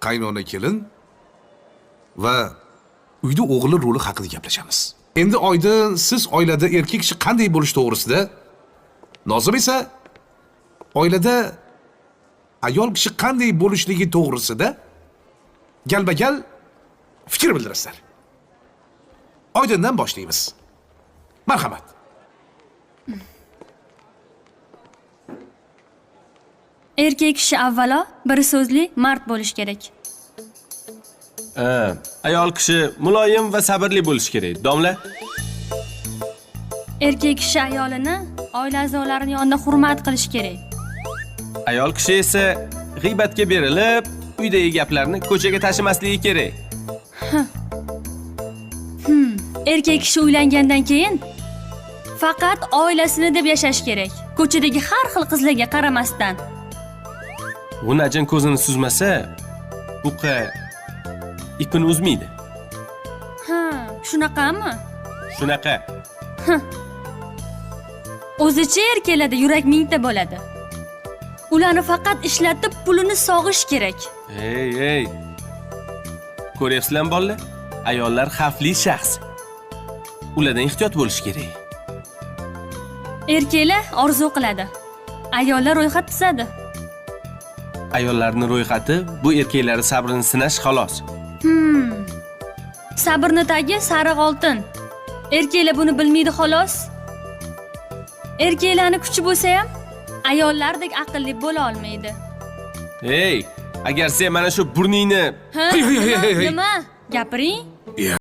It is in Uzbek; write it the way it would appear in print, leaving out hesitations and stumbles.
qaynona kelin va uyda o'g'il roli haqida gaplashamiz. Endi Oydin, siz oilada erkak kishi qanday bo'lish to'g'risida, Nozim esa oilada ayol kishi qanday bo'lishligi to'g'risida galma-gal fikr bildirasizlar. Oydindan boshlaymiz. Marhamat. Erkak kishi avvalo bir so'zli mard bo'lish kerak. Ayol kishi muloyim va sabrli bo'lishi kerak, domla. Erkak kishi ayolini oila a'zolarining yonida hurmat qilish kerak. Ayol kishi esa g'iybatga berilib, uydagi gaplarni ko'chaga tashimasligi kerak. Erkak kishi uylangandan keyin faqat oilasini deb yashash kerak. Ko'chadagi har xil qizlarga qaramasdan. G'unajin ko'zini suzmasa, buqa ipini uzmaydi. Shunaqami? Shunaqa. O'zicha erkaklarda yurak mingta bo'ladi. Ularni faqat ishlatib pulini sog'ish kerak. Ey. Ko'ryapsizlarmi bolalar? Ayollar xavfli shaxs. Ulardan ehtiyot bo'lish kerak. Erkaklar orzu qiladi. Ayollar ro'yxat tuzadi. Ayollarning ro'yxati bu erkaklar sabrini sinash xolos. Sabrni tagi sariq oltin. Erkaklar buni bilmaydi xolos. Erkaklarning kuchi bo'lsa ham ayollardek aqlli bo'la olmaydi. Ey, agar sen mana shu burningni Nima? Gapiring.